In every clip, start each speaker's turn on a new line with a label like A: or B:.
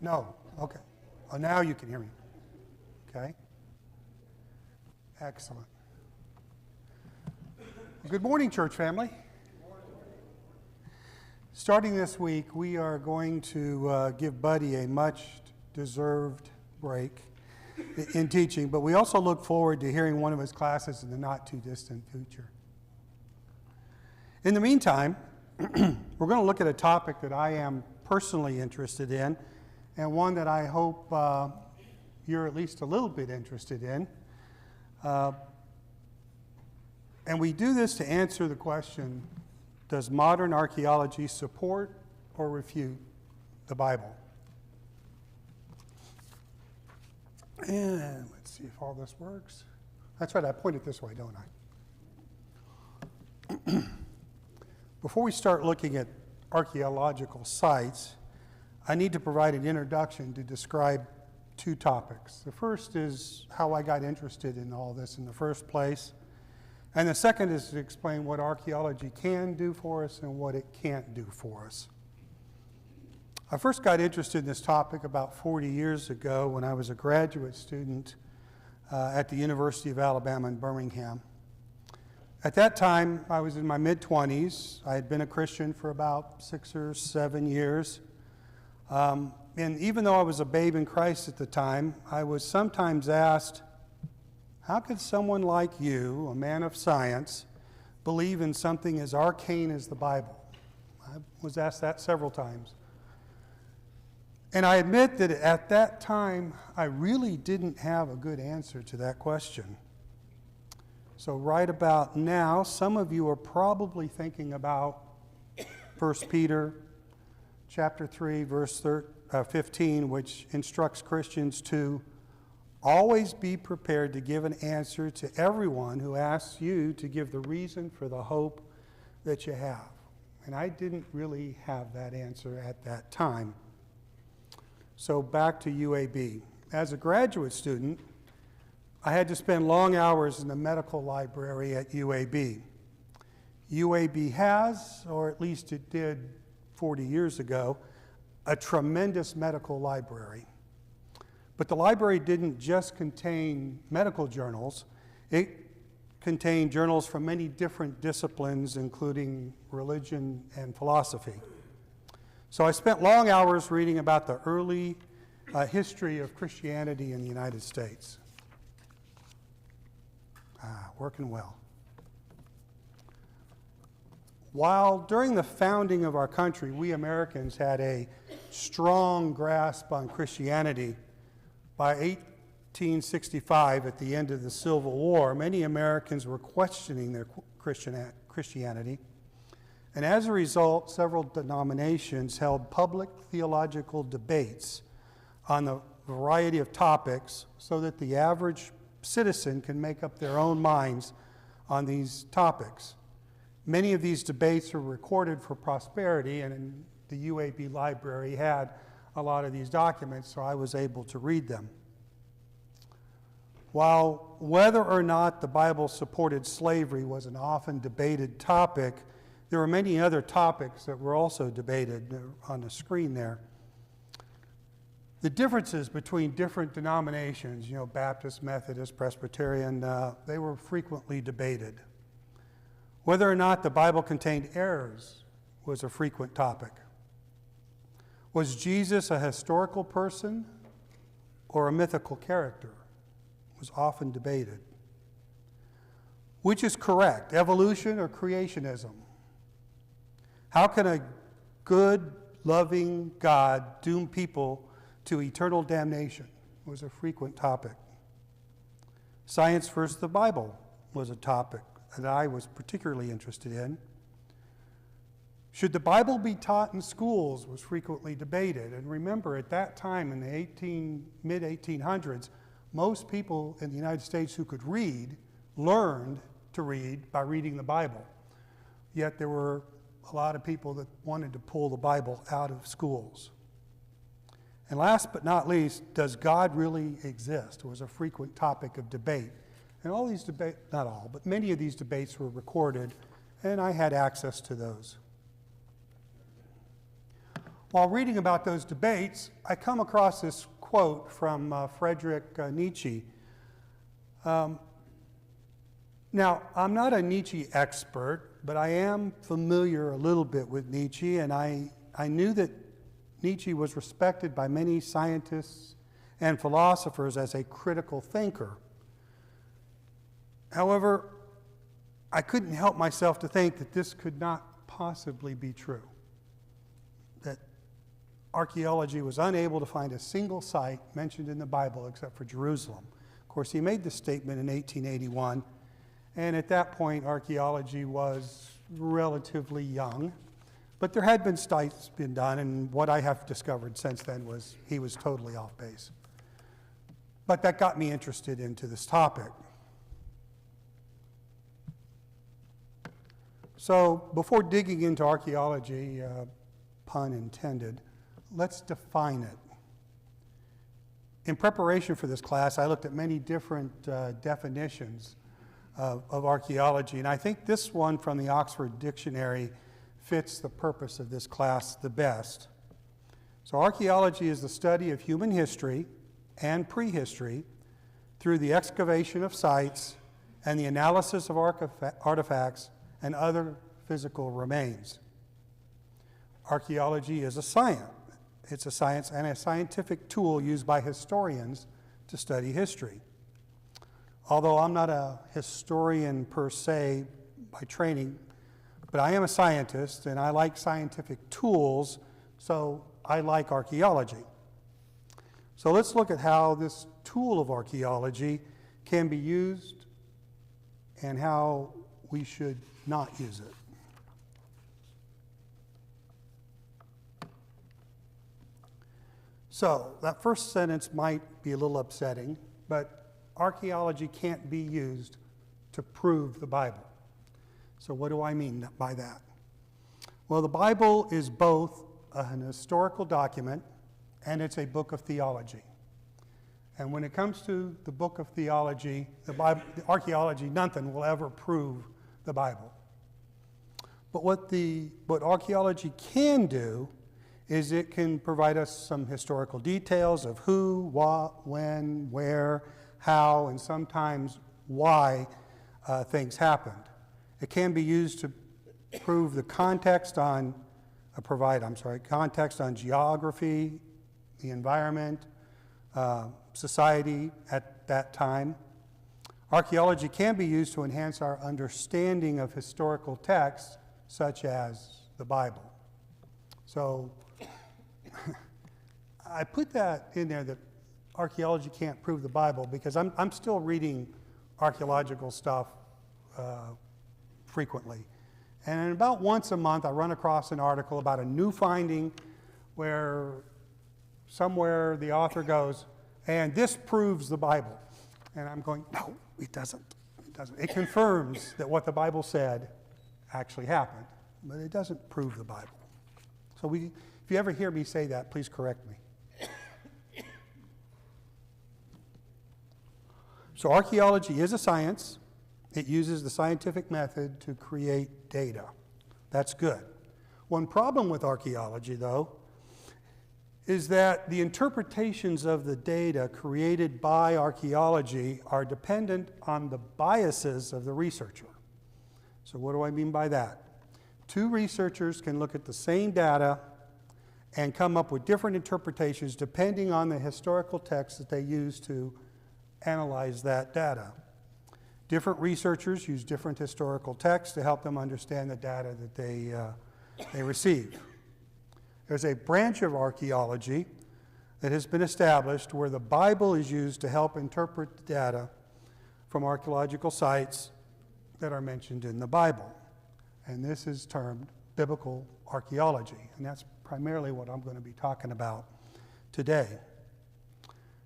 A: No. Okay. Oh, now you can hear me. Okay. Excellent. Well, good morning, church family. Starting this week, we are going to give Buddy a much-deserved break in teaching, but we also look forward to hearing one of his classes in the not-too-distant future. In the meantime, we're going to look at a topic that I am personally interested in, and one that I hope you're at least a little bit interested in. And we do this to answer the question, does modern archaeology support or refute the Bible? And let's see if all this works. That's right, I point it this way, don't I? Before we start looking at archaeological sites, I need to provide an introduction to describe two topics. The first is how I got interested in all this in the first place. And the second is to explain what archaeology can do for us and what it can't do for us. I first got interested in this topic about 40 years ago when I was a graduate student at the University of Alabama in Birmingham. At that time, I was in my mid-20s. I had been a Christian for about 6 or 7 years. And even though I was a babe in Christ at the time, I was sometimes asked, how could someone like you, a man of science, believe in something as arcane as the Bible? I was asked that several times. And I admit that at that time, I really didn't have a good answer to that question. So right about now, some of you are probably thinking about 1 Peter chapter 3, verse 15, which instructs Christians to always be prepared to give an answer to everyone who asks you to give the reason for the hope that you have. And I didn't really have that answer at that time. So back to UAB. As a graduate student, I had to spend long hours in the medical library at UAB. UAB has, or at least it did 40 years ago, a tremendous medical library. But the library didn't just contain medical journals. It contained journals from many different disciplines, including religion and philosophy. So I spent long hours reading about the early history of Christianity in the United States. Working well. While during the founding of our country, we Americans had a strong grasp on Christianity, by 1865, at the end of the Civil War, many Americans were questioning their Christianity. And as a result, several denominations held public theological debates on a variety of topics so that the average citizen can make up their own minds on these topics. Many of these debates are recorded for posterity, and the UAB library had a lot of these documents, so I was able to read them. While whether or not the Bible supported slavery was an often debated topic, there were many other topics that were also debated on the screen there. The differences between different denominations, Baptist, Methodist, Presbyterian, they were frequently debated. Whether or not the Bible contained errors was a frequent topic. Was Jesus a historical person or a mythical character? Was often debated. Which is correct, evolution or creationism? How can a good, loving God doom people to eternal damnation? Was a frequent topic. Science versus the Bible was a topic that I was particularly interested in. Should the Bible be taught in schools was frequently debated. And remember, at that time in the mid-1800s, most people in the United States who could read learned to read by reading the Bible. Yet there were a lot of people that wanted to pull the Bible out of schools. And last but not least, does God really exist? Was a frequent topic of debate. And all these debates, not all, but many of these debates were recorded, and I had access to those. While reading about those debates, I come across this quote from Friedrich Nietzsche. Now, I'm not a Nietzsche expert, but I am familiar a little bit with Nietzsche, and I knew that Nietzsche was respected by many scientists and philosophers as a critical thinker. However, I couldn't help myself to think that this could not possibly be true, that archaeology was unable to find a single site mentioned in the Bible except for Jerusalem. Of course, he made this statement in 1881, and at that point, archaeology was relatively young, but there had been studies been done, and what I have discovered since then was he was totally off base. But that got me interested into this topic. So before digging into archaeology, pun intended, let's define it. In preparation for this class, I looked at many different definitions of archaeology, and I think this one from the Oxford Dictionary fits the purpose of this class the best. So archaeology is the study of human history and prehistory through the excavation of sites and the analysis of artifacts and other physical remains. Archaeology is a science. It's a science and a scientific tool used by historians to study history. Although I'm not a historian per se by training, but I am a scientist and I like scientific tools, so I like archaeology. So let's look at how this tool of archaeology can be used and how we should not use it. So that first sentence might be a little upsetting, but archaeology can't be used to prove the Bible. So what do I mean by that? Well, the Bible is both an historical document and it's a book of theology. And when it comes to the book of theology, the archaeology, nothing will ever prove the Bible. But what archaeology can do is it can provide us some historical details of who, what, when, where, how, and sometimes why things happened. It can be used to prove the context on, context on geography, the environment, society at that time. Archaeology can be used to enhance our understanding of historical texts, such as the Bible. So I put that in there that archaeology can't prove the Bible because I'm still reading archaeological stuff frequently. And about once a month I run across an article about a new finding where somewhere the author goes, and this proves the Bible. And I'm going, no, it doesn't. It doesn't. It confirms that what the Bible said actually happened, but it doesn't prove the Bible. So if you ever hear me say that, please correct me. So archaeology is a science. It uses the scientific method to create data. That's good. One problem with archaeology, though, is that the interpretations of the data created by archaeology are dependent on the biases of the researcher. So what do I mean by that? Two researchers can look at the same data and come up with different interpretations depending on the historical text that they use to analyze that data. Different researchers use different historical texts to help them understand the data that they receive. There's a branch of archaeology that has been established where the Bible is used to help interpret the data from archaeological sites that are mentioned in the Bible. And this is termed biblical archaeology, and that's primarily what I'm going to be talking about today.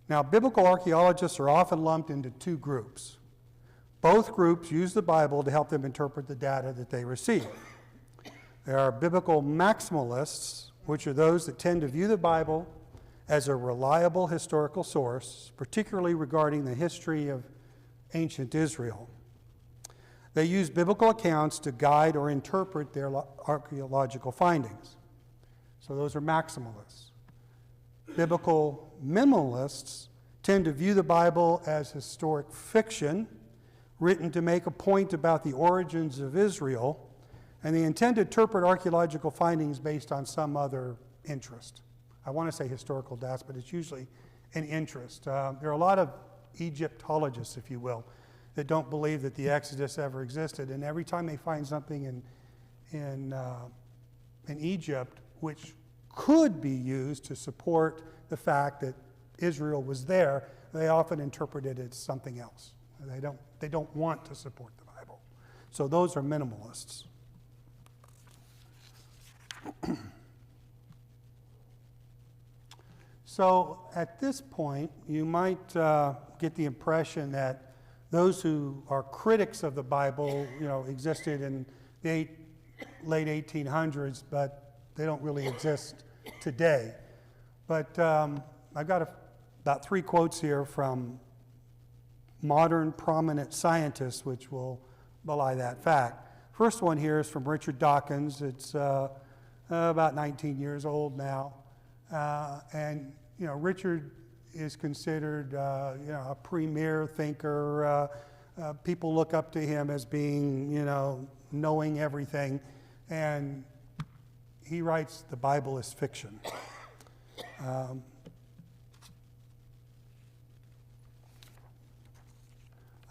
A: Now, biblical archaeologists are often lumped into two groups. Both groups use the Bible to help them interpret the data that they receive. There are biblical maximalists, which are those that tend to view the Bible as a reliable historical source, particularly regarding the history of ancient Israel. They use biblical accounts to guide or interpret their archaeological findings. So those are maximalists. Biblical minimalists tend to view the Bible as historic fiction, written to make a point about the origins of Israel, and they intend to interpret archaeological findings based on some other interest. I want to say historical data, but it's usually an interest. There are a lot of Egyptologists, if you will, that don't believe that the Exodus ever existed, and every time they find something in Egypt which could be used to support the fact that Israel was there, they often interpret it as something else. They don't want to support the Bible. So those are minimalists. So at this point, you might get the impression that those who are critics of the Bible, existed in the late 1800s, but they don't really exist today. But I've got about 3 quotes here from modern prominent scientists, which will belie that fact. First one here is from Richard Dawkins. It's about 19 years old now. And Richard is considered a premier thinker. People look up to him as being, knowing everything. And he writes, the Bible is fiction.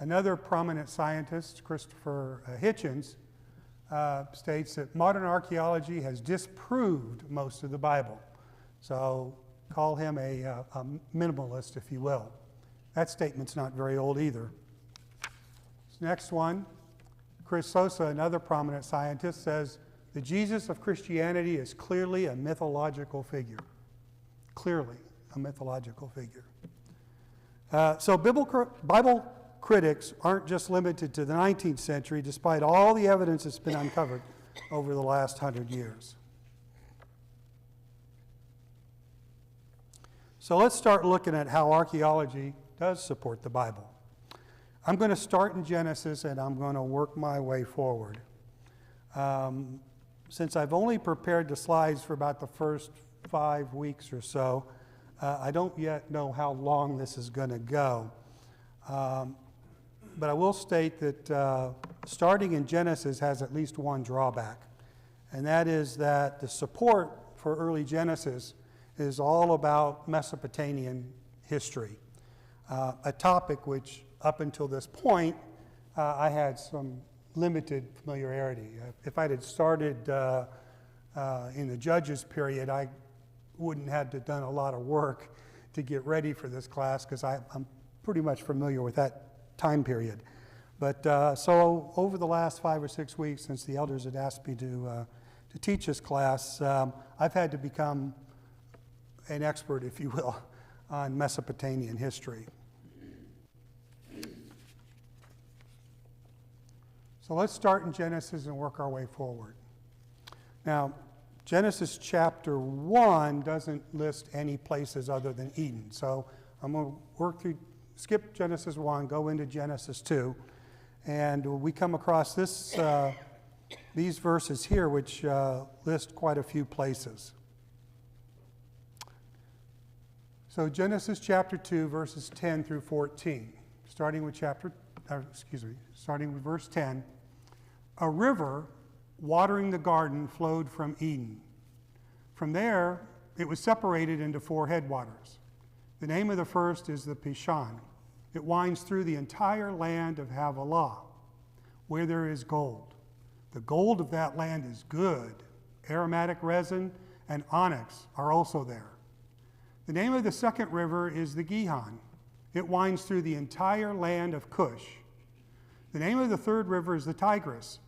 A: Another prominent scientist, Christopher Hitchens, states that modern archaeology has disproved most of the Bible. So call him a minimalist, if you will. That statement's not very old either. This next one, Chris Sosa, another prominent scientist, says the Jesus of Christianity is clearly a mythological figure. Clearly a mythological figure. So Bible critics aren't just limited to the 19th century, despite all the evidence that's been uncovered over the last 100 years. So let's start looking at how archaeology does support the Bible. I'm going to start in Genesis and I'm going to work my way forward. Since I've only prepared the slides for about the first 5 weeks or so, I don't yet know how long this is going to go. But I will state that starting in Genesis has at least one drawback, and that is that the support for early Genesis is all about Mesopotamian history, a topic which up until this point I had some limited familiarity. If I had started in the Judges period, I wouldn't have to done a lot of work to get ready for this class because I'm pretty much familiar with that time period. But so over the last 5 or 6 weeks since the elders had asked me to teach this class, I've had to become an expert, if you will, on Mesopotamian history. So let's start in Genesis and work our way forward. Now, Genesis chapter 1 doesn't list any places other than Eden. So I'm going to skip Genesis 1, go into Genesis 2, and we come across these verses here, which list quite a few places. So Genesis chapter 2, verses 10 through 14, starting with verse 10. A river watering the garden flowed from Eden. From there, it was separated into 4 headwaters. The name of the first is the Pishon. It winds through the entire land of Havilah, where there is gold. The gold of that land is good. Aromatic resin and onyx are also there. The name of the second river is the Gihon. It winds through the entire land of Cush. The name of the third river is the Tigris.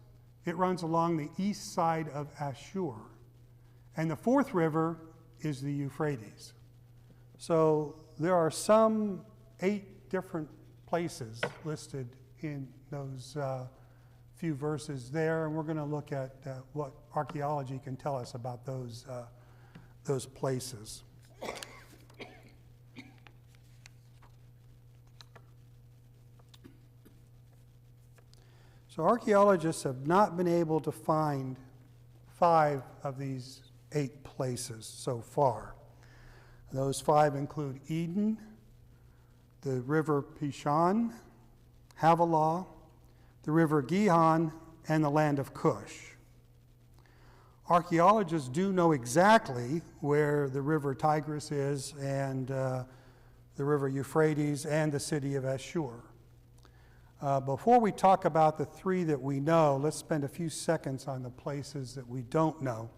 A: It runs along the east side of Ashur. And the fourth river is the Euphrates. So there are some 8 different places listed in those few verses there, and we're going to look at what archaeology can tell us about those places. So archaeologists have not been able to find 5 of these 8 places so far. Those 5 include Eden, the river Pishon, Havilah, the river Gihon, and the land of Cush. Archaeologists do know exactly where the river Tigris is and the river Euphrates and the city of Ashur. Before we talk about the 3 that we know, let's spend a few seconds on the places that we don't know.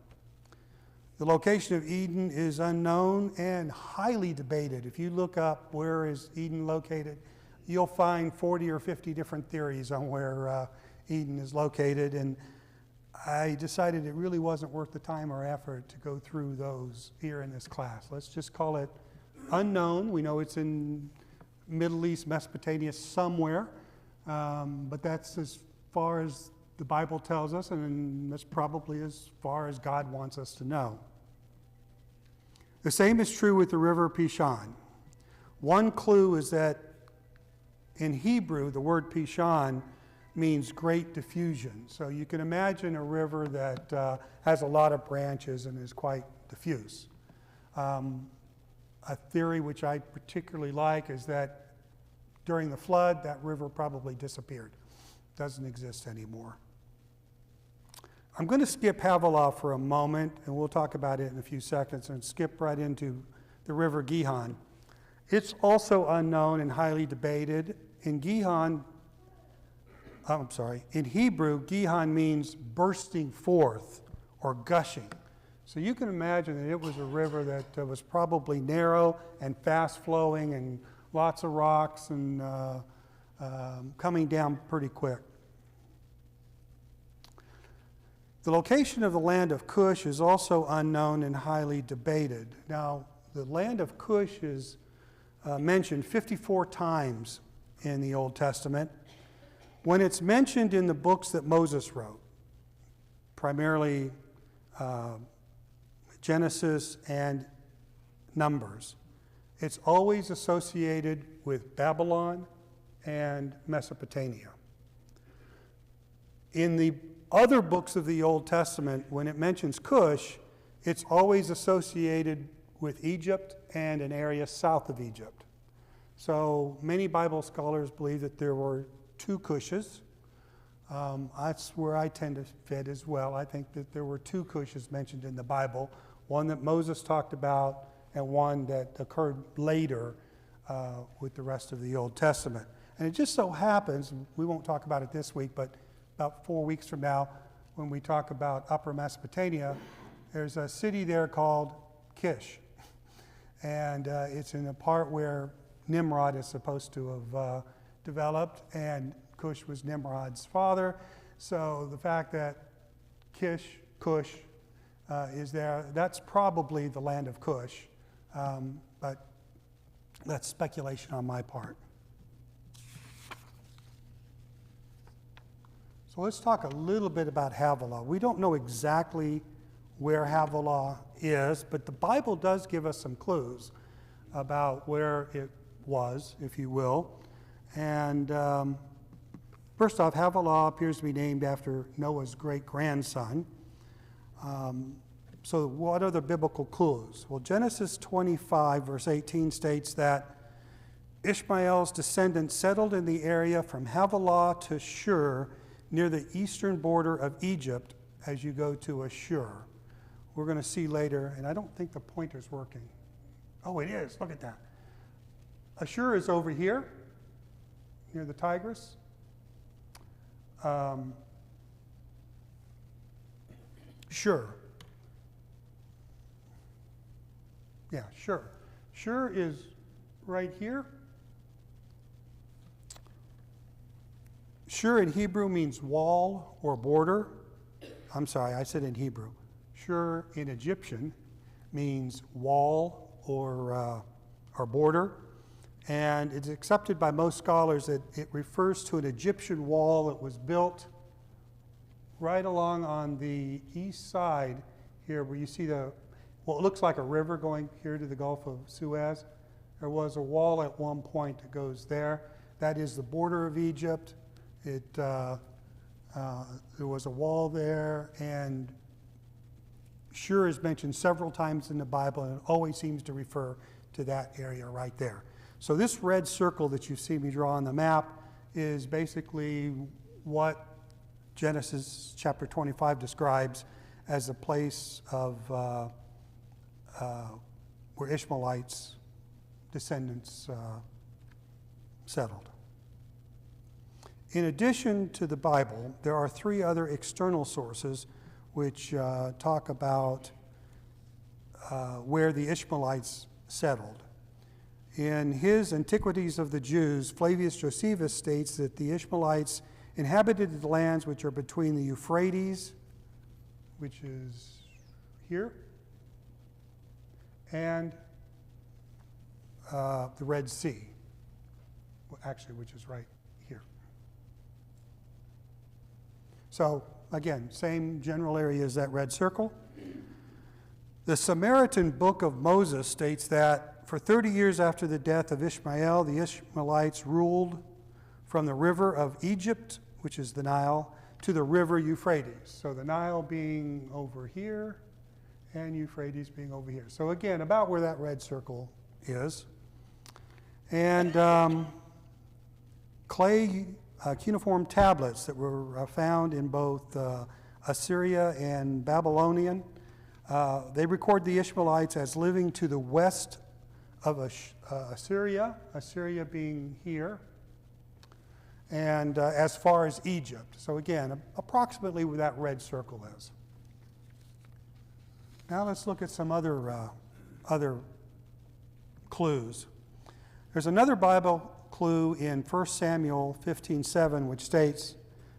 A: The location of Eden is unknown and highly debated. If you look up where is Eden located, you'll find 40 or 50 different theories on where Eden is located, and I decided it really wasn't worth the time or effort to go through those here in this class. Let's just call it unknown. We know it's in Middle East, Mesopotamia somewhere, but that's as far as the Bible tells us, and that's probably as far as God wants us to know. The same is true with the river Pishon. One clue is that in Hebrew, the word Pishon means great diffusion. So you can imagine a river that has a lot of branches and is quite diffuse. A theory which I particularly like is that during the flood, that river probably disappeared. Doesn't exist anymore. I'm going to skip Havilah for a moment, and we'll talk about it in a few seconds, and skip right into the river Gihon. It's also unknown and highly debated. In Hebrew, Gihon means bursting forth or gushing. So you can imagine that it was a river that was probably narrow and fast-flowing and lots of rocks and coming down pretty quick. The location of the land of Cush is also unknown and highly debated. Now, the land of Cush is mentioned 54 times in the Old Testament. When it's mentioned in the books that Moses wrote, primarily Genesis and Numbers, it's always associated with Babylon and Mesopotamia. In the other books of the Old Testament, when it mentions Cush, it's always associated with Egypt and an area south of Egypt. So many Bible scholars believe that there were 2 Cushes. That's where I tend to fit as well. I think that there were 2 Cushes mentioned in the Bible, one that Moses talked about and one that occurred later with the rest of the Old Testament. And it just so happens, we won't talk about it this week, but about 4 weeks from now, when we talk about Upper Mesopotamia, there's a city there called Kish. And it's in a part where Nimrod is supposed to have developed, and Cush was Nimrod's father. So the fact that Cush is there, that's probably the land of Cush. But that's speculation on my part. So let's talk a little bit about Havilah. We don't know exactly where Havilah is, but the Bible does give us some clues about where it was, if you will. And first off, Havilah appears to be named after Noah's great-grandson. So what are the biblical clues? Well, Genesis 25, verse 18 states that Ishmael's descendants settled in the area from Havilah to Shur, near the eastern border of Egypt as you go to Ashur. We're going to see later, and I don't think the pointer's working. Oh, it is. Look at that. Ashur is over here, near the Tigris. Shur. Yeah, Shur. Shur is right here. Shur in Hebrew means wall or border. I'm sorry, I said in Hebrew. Shur in Egyptian means wall or border. And it's accepted by most scholars that it refers to an Egyptian wall that was built right along on the east side here where you see it looks like a river going here to the Gulf of Suez. There was a wall at one point that goes there. That is the border of Egypt. There was a wall there, and Shur is mentioned several times in the Bible, and it always seems to refer to that area right there. So this red circle that you see me draw on the map is basically what Genesis chapter 25 describes as a place of where Ishmaelites' descendants settled. In addition to the Bible, there are three other external sources which talk about where the Ishmaelites settled. In his Antiquities of the Jews, Flavius Josephus states that the Ishmaelites inhabited the lands which are between the Euphrates, which is here, and the Red Sea, actually, which is right here. So, again, same general area as that red circle. The Samaritan Book of Moses states that for 30 years after the death of Ishmael, the Ishmaelites ruled from the river of Egypt, which is the Nile, to the river Euphrates. So the Nile being over here and Euphrates being over here. So again, about where that red circle is. And clay cuneiform tablets that were found in both Assyria and Babylonian, they record the Ishmaelites as living to the west of Assyria, Assyria being here, and as far as Egypt. So again, approximately where that red circle is. Now let's look at some other clues. There's another Bible clue in 1 Samuel 15:7, which states,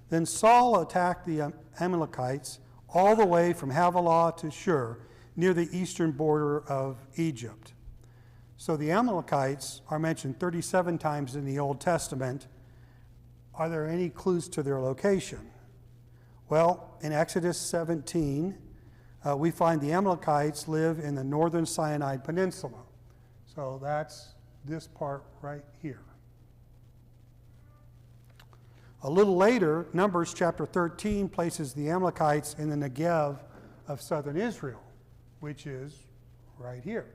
A: "Then Saul attacked the Amalekites all the way from Havilah to Shur, near the eastern border of Egypt." So the Amalekites are mentioned 37 times in the Old Testament. Are there any clues to their location? Well, in Exodus 17, we find the Amalekites live in the northern Sinai Peninsula. So that's this part right here. A little later, Numbers chapter 13 places the Amalekites in the Negev of southern Israel, which is right here.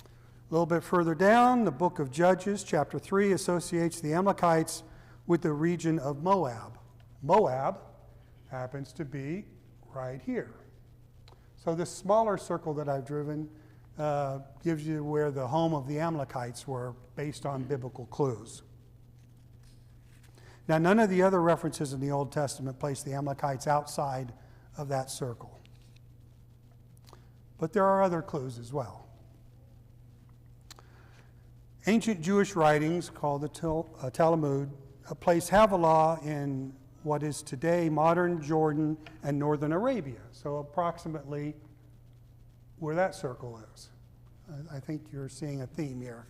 A: A little bit further down, the book of Judges, chapter 3, associates the Amalekites with the region of Moab. Moab happens to be right here. So this smaller circle that I've driven gives you where the home of the Amalekites were based on biblical clues. Now, none of the other references in the Old Testament place the Amalekites outside of that circle. But there are other clues as well. Ancient Jewish writings, called the Talmud, place Havilah in what is today modern Jordan and northern Arabia. So approximately where that circle is. I think you're seeing a theme here.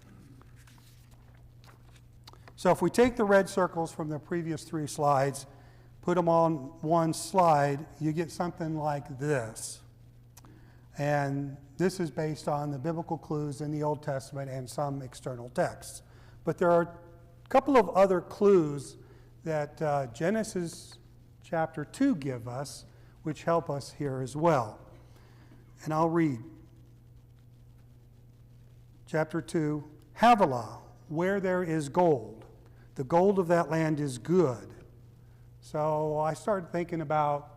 A: So if we take the red circles from the previous three slides, put them on one slide, you get something like this. And this is based on the biblical clues in the Old Testament and some external texts. But there are a couple of other clues that Genesis chapter 2 give us, which help us here as well. And I'll read. Chapter 2, Havilah, where there is gold. The gold of that land is good. So I started thinking about,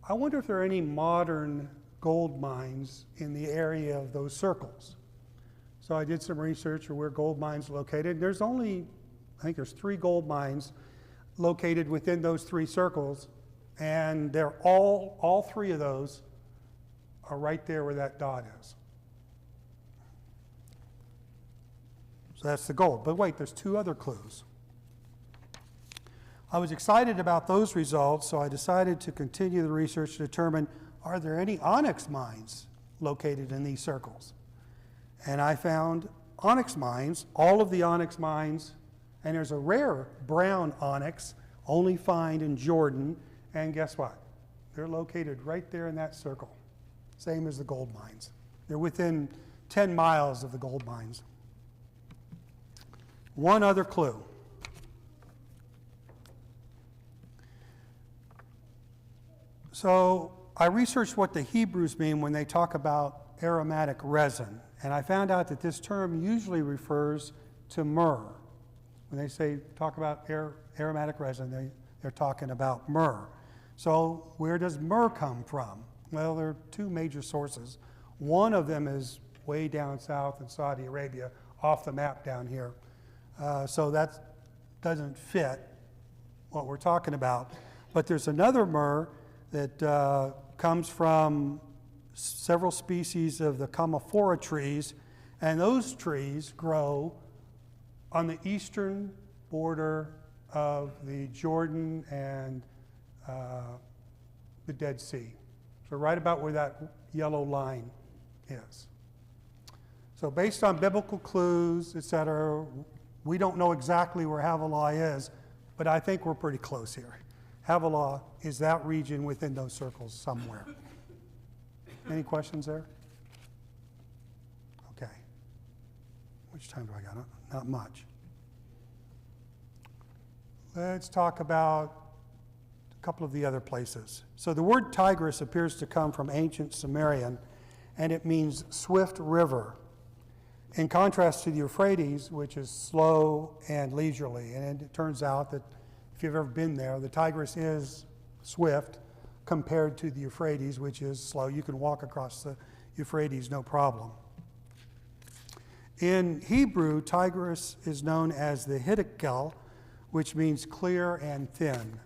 A: I wonder if there are any modern gold mines in the area of those circles. So I did some research of where gold mines are located. There's only, I think there's 3 gold mines located within those 3 circles, and they're all 3 of those are right there where that dot is. So that's the gold. But wait, there's 2 other clues. I was excited about those results, so I decided to continue the research to determine, are there any onyx mines located in these circles? And I found onyx mines, all of the onyx mines, and there's a rare brown onyx, only found in Jordan, and guess what? They're located right there in that circle, same as the gold mines. They're within 10 miles of the gold mines. One other clue. So I researched what the Hebrews mean when they talk about aromatic resin, and I found out that this term usually refers to myrrh. When they talk about aromatic resin, they're talking about myrrh. So where does myrrh come from? Well, there are two major sources. One of them is way down south in Saudi Arabia, off the map down here. So that doesn't fit what we're talking about. But there's another myrrh that comes from several species of the Commiphora trees, and those trees grow on the eastern border of the Jordan and the Dead Sea. So right about where that yellow line is. So based on biblical clues, etc., we don't know exactly where Havilah is, but I think we're pretty close here. Havilah is that region within those circles somewhere. Any questions there? Okay. Which time do I got? Not much. Let's talk about a couple of the other places. So the word Tigris appears to come from ancient Sumerian, and it means swift river, in contrast to the Euphrates, which is slow and leisurely. And it turns out that if you've ever been there, the Tigris is swift compared to the Euphrates, which is slow. You can walk across the Euphrates no problem. In Hebrew, Tigris is known as the Hiddekel, which means clear and thin.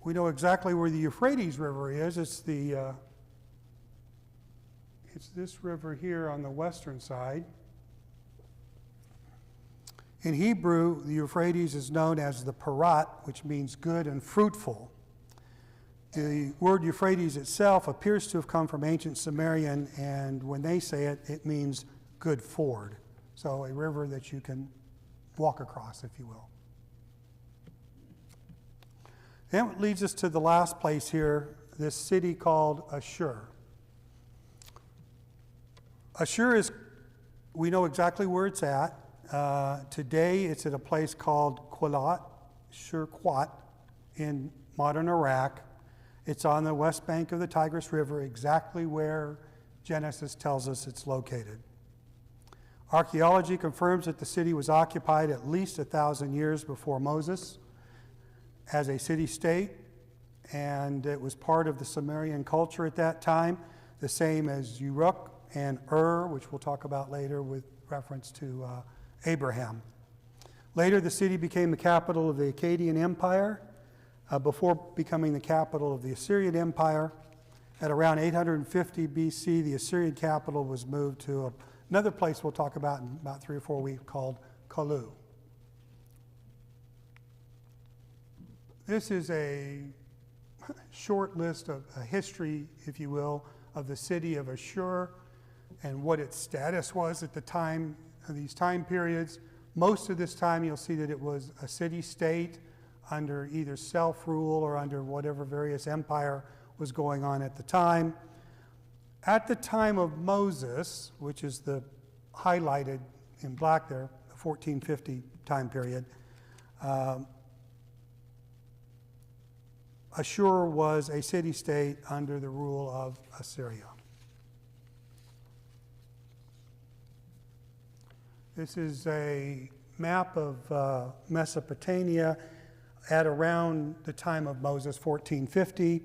A: We know exactly where the Euphrates River is. It's this river here on the western side. In Hebrew, the Euphrates is known as the Parat, which means good and fruitful. The word Euphrates itself appears to have come from ancient Sumerian, and when they say it, it means good ford. So a river that you can walk across, if you will. And it leads us to the last place here, this city called Ashur. Ashur we know exactly where it's at. Today it's at a place called Qulat, Shur-Quat, in modern Iraq. It's on the west bank of the Tigris River, exactly where Genesis tells us it's located. Archaeology confirms that the city was occupied at least 1,000 years before Moses as a city-state, and it was part of the Sumerian culture at that time, the same as Uruk and Ur, which we'll talk about later with reference to Abraham. Later, the city became the capital of the Akkadian Empire before becoming the capital of the Assyrian Empire. At around 850 BC, the Assyrian capital was moved to another place we'll talk about in about 3 or 4 weeks called Kalu. This is a short list of a history, if you will, of the city of Ashur and what its status was at the time of these time periods. Most of this time you'll see that it was a city-state under either self-rule or under whatever various empire was going on at the time. At the time of Moses, which is the highlighted in black there, the 1450 time period, Ashur was a city-state under the rule of Assyria. This is a map of Mesopotamia at around the time of Moses, 1450.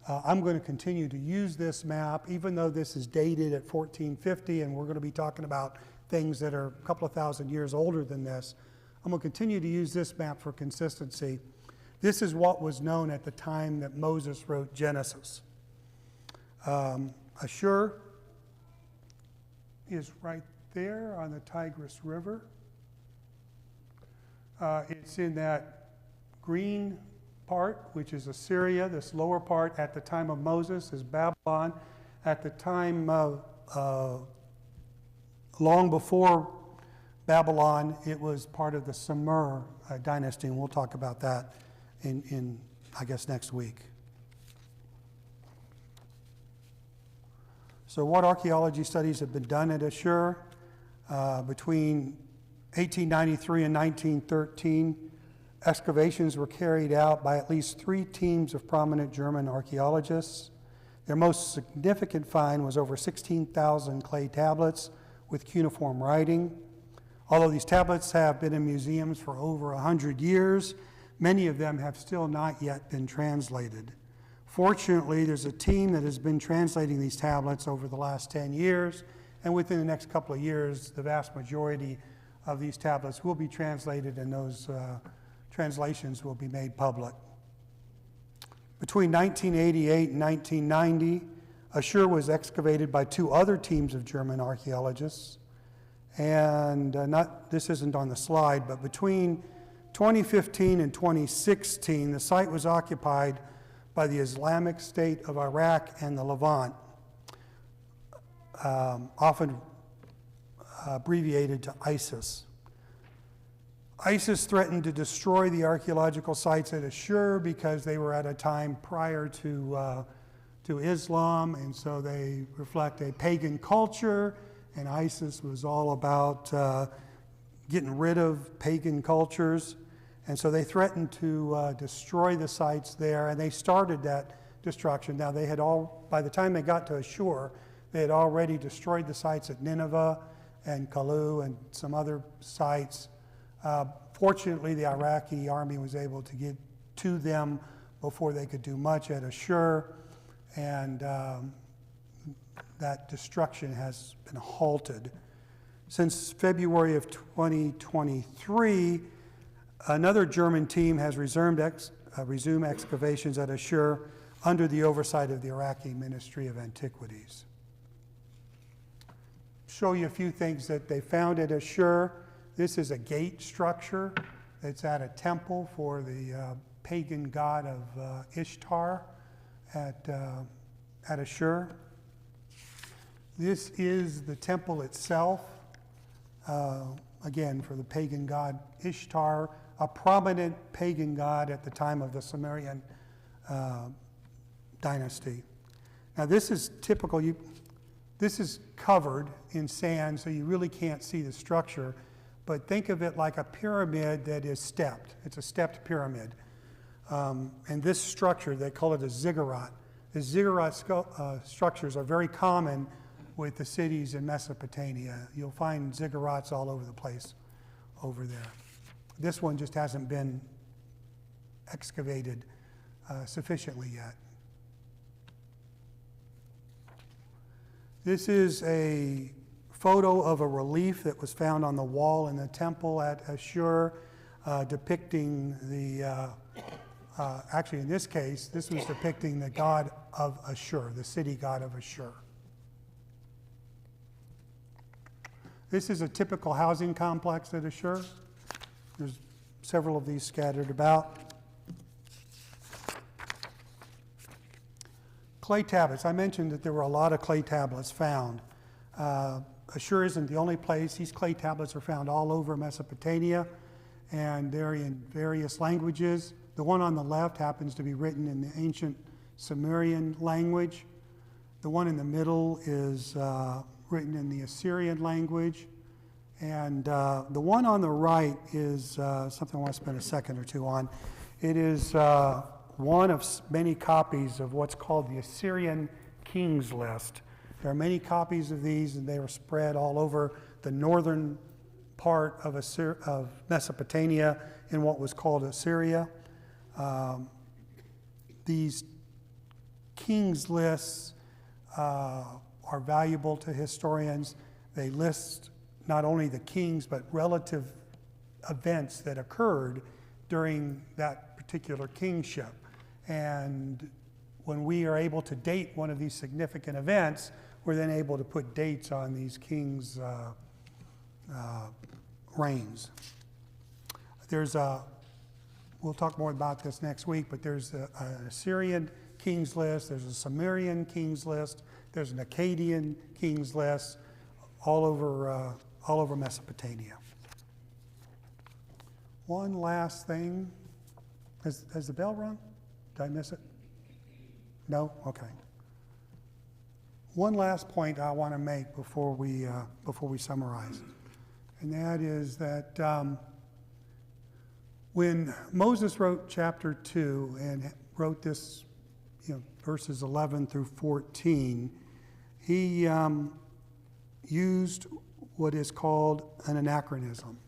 A: I'm going to continue to use this map, even though this is dated at 1450, and we're going to be talking about things that are a couple of thousand years older than this. I'm going to continue to use this map for consistency. This is what was known at the time that Moses wrote Genesis. Ashur is right there on the Tigris River. It's in that green part, which is Assyria. This lower part at the time of Moses is Babylon. At the time of, long before Babylon, it was part of the Sumer dynasty, and we'll talk about that in I guess, next week. So what archaeology studies have been done at Ashur? Between 1893 and 1913, Excavations were carried out by at least 3 teams of prominent German archaeologists. Their most significant find was over 16,000 clay tablets with cuneiform writing. Although these tablets have been in museums for over 100 years, many of them have still not yet been translated. Fortunately, there's a team that has been translating these tablets over the last 10 years, and within the next couple of years, the vast majority of these tablets will be translated, and those translations will be made public. Between 1988 and 1990, Ashur was excavated by 2 other teams of German archaeologists. And this isn't on the slide, but between 2015 and 2016, the site was occupied by the Islamic State of Iraq and the Levant, often abbreviated to ISIS. ISIS threatened to destroy the archaeological sites at Ashur because they were at a time prior to Islam, and so they reflect a pagan culture, and ISIS was all about getting rid of pagan cultures, and so they threatened to destroy the sites there, and they started that destruction. Now, they had by the time they got to Ashur, they had already destroyed the sites at Nineveh and Kalu and some other sites. Fortunately, the Iraqi army was able to get to them before they could do much at Ashur, and that destruction has been halted. Since February of 2023, another German team has resumed excavations at Ashur under the oversight of the Iraqi Ministry of Antiquities. Show you a few things that they found at Ashur. This is a gate structure that's at a temple for the pagan god of Ishtar at Ashur. This is the temple itself, again, for the pagan god Ishtar, a prominent pagan god at the time of the Sumerian dynasty. Now, this is typical. This is covered in sand, so you really can't see the structure. But think of it like a pyramid that is stepped. It's a stepped pyramid. And this structure, they call it a ziggurat. The ziggurat structures are very common with the cities in Mesopotamia. You'll find ziggurats all over the place over there. This one just hasn't been excavated sufficiently yet. This is a photo of a relief that was found on the wall in the temple at Ashur, depicting the, actually in this case, this was depicting the god of Ashur, the city god of Ashur. This is a typical housing complex at Ashur. There's several of these scattered about. Clay tablets. I mentioned that there were a lot of clay tablets found. Ashur isn't the only place. These clay tablets are found all over Mesopotamia, and they're in various languages. The one on the left happens to be written in the ancient Sumerian language. The one in the middle is written in the Assyrian language. And the one on the right is something I want to spend a second or two on. It is one of many copies of what's called the Assyrian Kings List. There are many copies of these, and they were spread all over the northern part of Mesopotamia in what was called Assyria. These Kings Lists are valuable to historians. They list not only the kings, but relative events that occurred during that particular kingship. And when we are able to date one of these significant events, we're then able to put dates on these kings' reigns. We'll talk more about this next week, but there's an Assyrian kings list, there's a Sumerian kings list, there's an Akkadian kings list, all over Mesopotamia. One last thing. Has the bell rung? Did I miss it? No? Okay. One last point I want to make before we summarize, and that is that When Moses wrote chapter 2 and wrote this, verses 11 through 14, he used what is called an anachronism.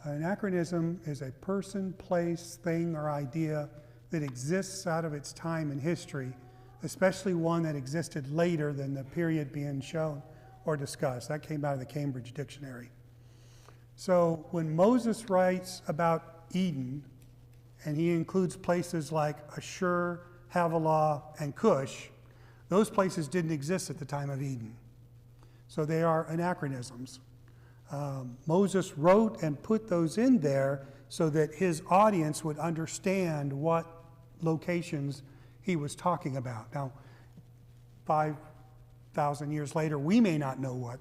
A: An anachronism is a person, place, thing, or idea that exists out of its time in history, especially one that existed later than the period being shown or discussed. That came out of the Cambridge Dictionary. So when Moses writes about Eden, and he includes places like Ashur, Havilah, and Cush, those places didn't exist at the time of Eden. So they are anachronisms. Moses wrote and put those in there so that his audience would understand what locations he was talking about. Now, 5,000 years later, we may not know what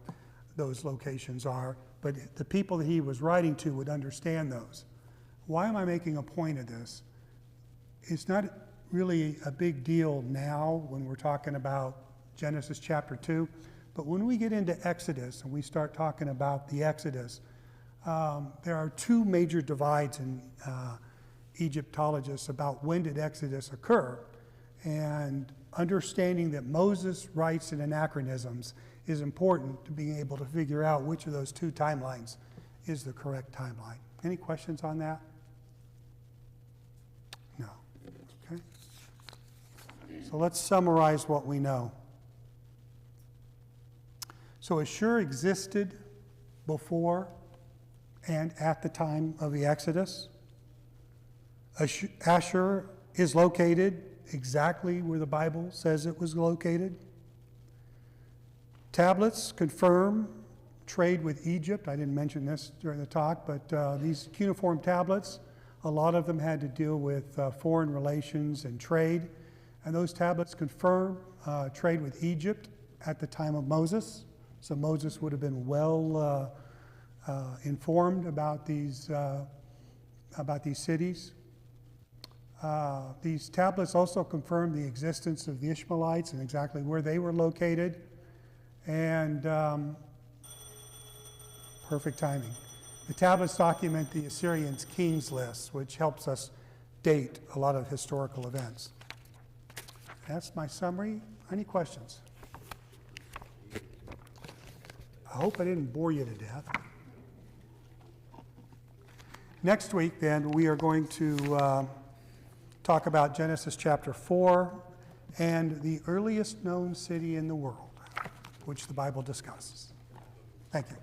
A: those locations are, but the people that he was writing to would understand those. Why am I making a point of this? It's not really a big deal now when we're talking about Genesis chapter 2, but when we get into Exodus and we start talking about the Exodus, there are two major divides in Egyptologists about when did Exodus occur. And understanding that Moses writes in anachronisms is important to being able to figure out which of those two timelines is the correct timeline. Any questions on that? No. Okay. So let's summarize what we know. So Ashur existed before and at the time of the Exodus. Ashur is located exactly where the Bible says it was located. Tablets confirm trade with Egypt. I didn't mention this during the talk, but these cuneiform tablets, a lot of them had to deal with foreign relations and trade. And those tablets confirm trade with Egypt at the time of Moses. So Moses would have been well informed about these cities. These tablets also confirm the existence of the Ishmaelites and exactly where they were located. And perfect timing. The tablets document the Assyrians' kings list, which helps us date a lot of historical events. That's my summary. Any questions? I hope I didn't bore you to death. Next week, then, we are going to talk about Genesis chapter 4 and the earliest known city in the world, which the Bible discusses. Thank you.